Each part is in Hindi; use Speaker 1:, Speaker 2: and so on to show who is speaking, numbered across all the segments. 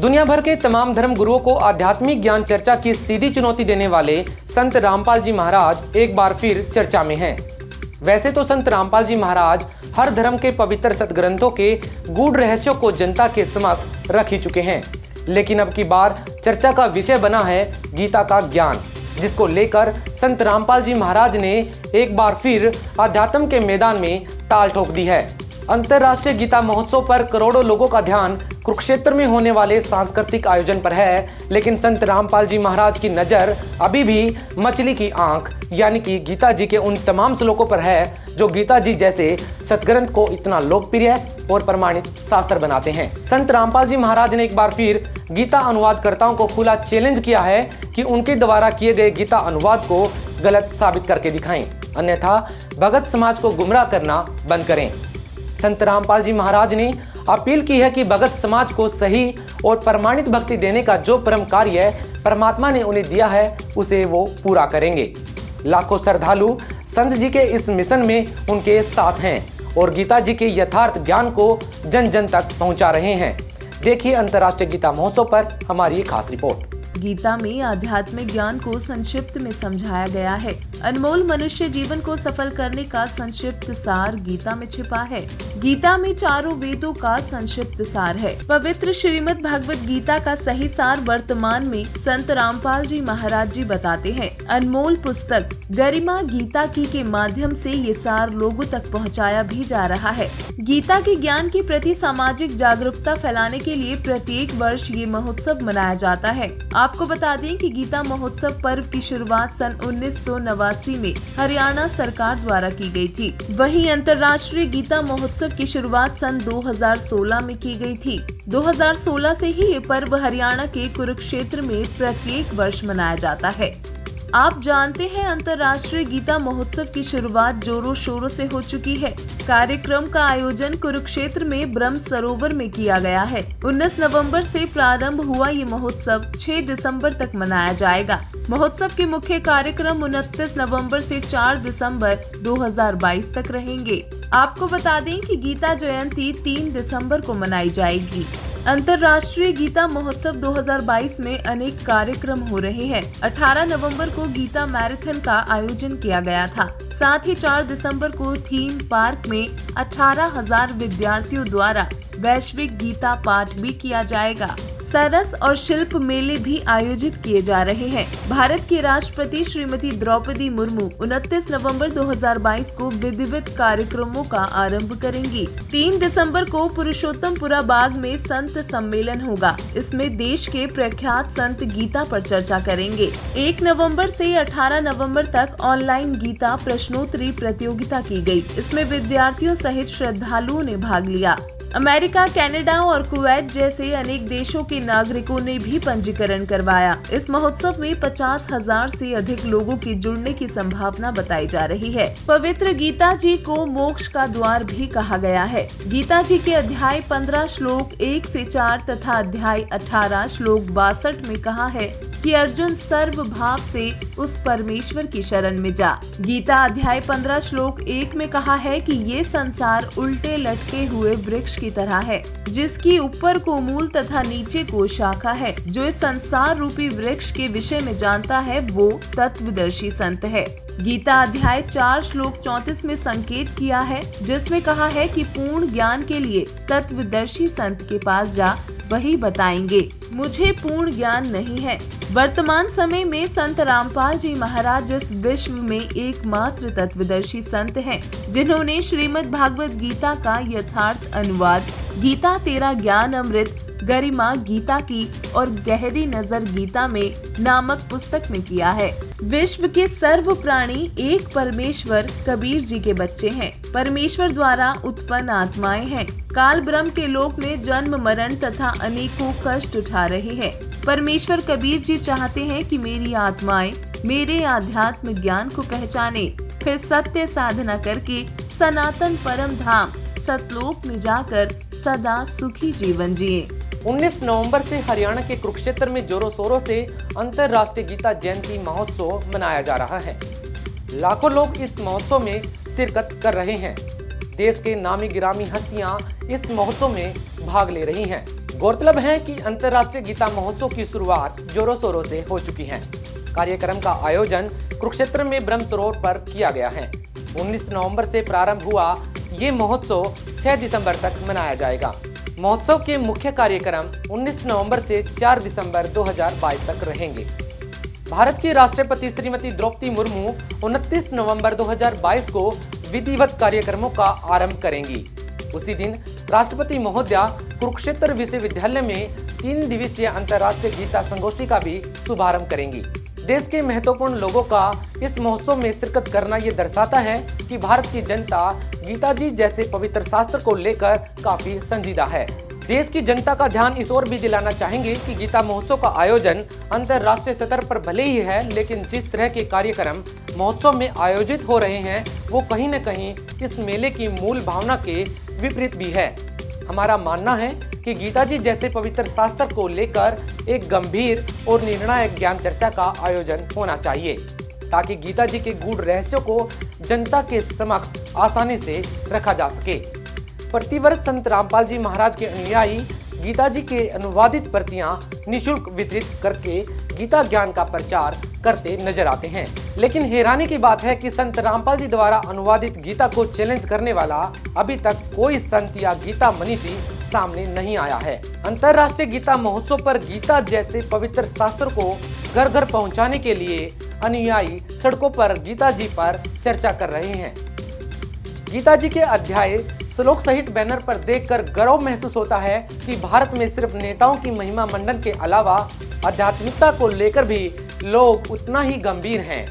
Speaker 1: दुनिया भर के तमाम धर्म गुरुओं को आध्यात्मिक ज्ञान चर्चा की सीधी चुनौती देने वाले संत रामपाल जी महाराज एक बार फिर चर्चा में हैं। वैसे तो संत रामपाल जी महाराज हर धर्म के पवित्र सदग्रंथों के गूढ़ रहस्यों को जनता के समक्ष रख ही चुके हैं, लेकिन अब की बार चर्चा का विषय बना है गीता का ज्ञान, जिसको लेकर संत रामपाल जी महाराज ने एक बार फिर आध्यात्म के मैदान में ताल ठोक दी है। अंतर्राष्ट्रीय गीता महोत्सव पर करोड़ों लोगों का ध्यान कुरुक्षेत्र में होने वाले सांस्कृतिक आयोजन पर है, लेकिन संत रामपाल जी महाराज की नज़र अभी भी मछली की आंख यानी कि गीता जी के उन तमाम श्लोकों पर है जो गीता जी जैसे सदग्रंथ को इतना लोकप्रिय और प्रमाणित शास्त्र बनाते हैं। संत रामपाल जी महाराज ने एक बार फिर गीता अनुवादकर्ताओं को खुला चैलेंज किया है कि उनके द्वारा किए गए गीता अनुवाद को गलत साबित करके दिखाएं, अन्यथा भगत समाज को गुमराह करना बंद करें। संत रामपाल जी महाराज ने अपील की है कि भगत समाज को सही और प्रमाणित भक्ति देने का जो परम कार्य परमात्मा ने उन्हें दिया है उसे वो पूरा करेंगे। लाखों श्रद्धालु संत जी के इस मिशन में उनके साथ हैं और गीता जी के यथार्थ ज्ञान को जन जन तक पहुंचा रहे हैं। देखिए अंतर्राष्ट्रीय गीता महोत्सव पर हमारी ये खास रिपोर्ट।
Speaker 2: गीता में आध्यात्मिक ज्ञान को संक्षिप्त में समझाया गया है। अनमोल मनुष्य जीवन को सफल करने का संक्षिप्त सार गीता में छिपा है। गीता में चारों वेदों का संक्षिप्त सार है। पवित्र श्रीमद् भगवत गीता का सही सार वर्तमान में संत रामपाल जी महाराज जी बताते हैं। अनमोल पुस्तक गरिमा गीता की के माध्यम से ये सार लोगों तक पहुँचाया भी जा रहा है। गीता के ज्ञान के प्रति सामाजिक जागरूकता फैलाने के लिए प्रत्येक वर्ष ये महोत्सव मनाया जाता है। आपको बता दें कि गीता महोत्सव पर्व की शुरुआत सन 1989 में हरियाणा सरकार द्वारा की गई थी। वहीं अंतर्राष्ट्रीय गीता महोत्सव की शुरुआत सन 2016 में की गई थी। 2016 से ही ये पर्व हरियाणा के कुरुक्षेत्र में प्रत्येक वर्ष मनाया जाता है। आप जानते हैं अंतर्राष्ट्रीय गीता महोत्सव की शुरुआत जोरों शोरों से हो चुकी है। कार्यक्रम का आयोजन कुरुक्षेत्र में ब्रह्म सरोवर में किया गया है। 19 नवंबर से प्रारंभ हुआ ये महोत्सव 6 दिसंबर तक मनाया जाएगा। महोत्सव के मुख्य कार्यक्रम 29 नवंबर से 4 दिसंबर 2022 तक रहेंगे। आपको बता दें कि गीता जयंती 3 दिसंबर को मनाई जाएगी। अंतर्राष्ट्रीय गीता महोत्सव 2022 में अनेक कार्यक्रम हो रहे हैं। 18 नवंबर को गीता मैराथन का आयोजन किया गया था। साथ ही 4 दिसंबर को थीम पार्क में 18,000 विद्यार्थियों द्वारा वैश्विक गीता पाठ भी किया जाएगा। सरस और शिल्प मेले भी आयोजित किए जा रहे हैं। भारत की राष्ट्रपति श्रीमती द्रौपदी मुर्मू 29 नवंबर 2022 को विधिवत कार्यक्रमों का आरंभ करेंगी। 3 दिसंबर को पुरुषोत्तमपुरा बाग में संत सम्मेलन होगा। इसमें देश के प्रख्यात संत गीता पर चर्चा करेंगे। 1 नवंबर से 18 नवंबर तक ऑनलाइन गीता प्रश्नोत्तरी प्रतियोगिता की गई। इसमें विद्यार्थियों सहित श्रद्धालुओं ने भाग लिया। अमेरिका, कनाडा और कुवैत जैसे अनेक देशों के नागरिकों ने भी पंजीकरण करवाया। इस महोत्सव में 50,000 से अधिक लोगों के जुड़ने की संभावना बताई जा रही है। पवित्र गीता जी को मोक्ष का द्वार भी कहा गया है। गीता जी के अध्याय 15 श्लोक 1 से 4 तथा अध्याय 18 श्लोक 62 में कहा है कि अर्जुन सर्व भाव से उस परमेश्वर की शरण में जा। गीता अध्याय 15 श्लोक 1 में कहा है कि ये संसार उल्टे लटके हुए वृक्ष की तरह है, जिसकी ऊपर को मूल तथा नीचे को शाखा है। जो इस संसार रूपी वृक्ष के विषय में जानता है वो तत्वदर्शी संत है। गीता अध्याय 4 श्लोक 34 में संकेत किया है, जिसमें कहा है कि पूर्ण ज्ञान के लिए तत्वदर्शी संत के पास जा, वही बताएंगे। मुझे पूर्ण ज्ञान नहीं है। वर्तमान समय में संत रामपाल जी महाराज इस विश्व में एकमात्र तत्वदर्शी संत हैं, जिन्होंने श्रीमद् भागवत गीता का यथार्थ अनुवाद गीता तेरा ज्ञान अमृत, गरिमा गीता की और गहरी नजर गीता में नामक पुस्तक में किया है। विश्व के सर्व प्राणी एक परमेश्वर कबीर जी के बच्चे हैं। परमेश्वर द्वारा उत्पन्न आत्माएं हैं। काल ब्रह्म के लोक में जन्म मरण तथा अनेकों कष्ट उठा रहे हैं। परमेश्वर कबीर जी चाहते हैं कि मेरी आत्माएं मेरे आध्यात्म ज्ञान को पहचाने, फिर सत्य साधना करके सनातन परम धाम सतलोक में जाकर सदा सुखी जीवन जिए।
Speaker 1: 19 नवंबर से हरियाणा के कुरुक्षेत्र में जोरों शोरों से अंतर्राष्ट्रीय गीता जयंती महोत्सव मनाया जा रहा है। लाखों लोग इस महोत्सव में शिरकत कर रहे हैं। देश के नामी गिरामी हस्तियां इस महोत्सव में भाग ले रही हैं। गौरतलब है कि अंतर्राष्ट्रीय गीता महोत्सव की शुरुआत जोरों शोरों से हो चुकी है। कार्यक्रम का आयोजन कुरुक्षेत्र में ब्रह्म सरोवर पर किया गया है। 19 नवंबर से प्रारंभ हुआ ये महोत्सव 6 दिसंबर तक मनाया जाएगा। महोत्सव के मुख्य कार्यक्रम 19 नवंबर से 4 दिसंबर 2022 तक रहेंगे। भारत की राष्ट्रपति श्रीमती द्रौपदी मुर्मू 29 नवंबर 2022 को विधिवत कार्यक्रमों का आरंभ करेंगी। उसी दिन राष्ट्रपति महोदया कुरुक्षेत्र विश्वविद्यालय में 3 दिवसीय अंतर्राष्ट्रीय गीता संगोष्ठी का भी शुभारंभ करेंगी। देश के महत्वपूर्ण लोगों का इस महोत्सव में शिरकत करना ये दर्शाता है कि भारत की जनता गीता जी जैसे पवित्र शास्त्र को लेकर काफी संजीदा है। देश की जनता का ध्यान इस ओर भी दिलाना चाहेंगे कि गीता महोत्सव का आयोजन अंतर्राष्ट्रीय स्तर पर भले ही है, लेकिन जिस तरह के कार्यक्रम महोत्सव में आयोजित हो रहे हैं वो कहीं न कहीं इस मेले की मूल भावना के विपरीत भी है। हमारा मानना है कि गीता जी जैसे पवित्र शास्त्र को लेकर एक गंभीर और निर्णायक ज्ञान चर्चा का आयोजन होना चाहिए, ताकि गीता जी के गूढ़ रहस्यों को जनता के समक्ष आसानी से रखा जा सके। प्रतिवर्ष संत रामपाल जी महाराज के अनुयायी गीता जी के अनुवादित प्रतियां निःशुल्क वितरित करके गीता ज्ञान का प्रचार करते नजर आते हैं। लेकिन हैरानी की बात है कि संत रामपाल जी द्वारा अनुवादित गीता को चैलेंज करने वाला अभी तक कोई संत या गीता मनीषी सामने नहीं आया है। अंतर्राष्ट्रीय गीता महोत्सव पर गीता जैसे पवित्र शास्त्र को घर घर पहुंचाने के लिए अनुयायी सड़कों पर गीता जी पर चर्चा कर रहे हैं। गीता जी के अध्याय श्लोक सहित बैनर पर देखकर गर्व महसूस होता है कि भारत में सिर्फ नेताओं की महिमा मंडन के अलावा आध्यात्मिकता को लेकर भी लोग उतना ही गंभीर हैं।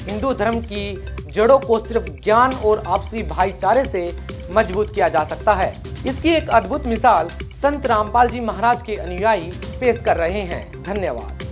Speaker 1: हिंदू धर्म की जड़ों को सिर्फ ज्ञान और आपसी भाईचारे से मजबूत किया जा सकता है। इसकी एक अद्भुत मिसाल संत रामपाल जी महाराज के अनुयायी पेश कर रहे हैं। धन्यवाद।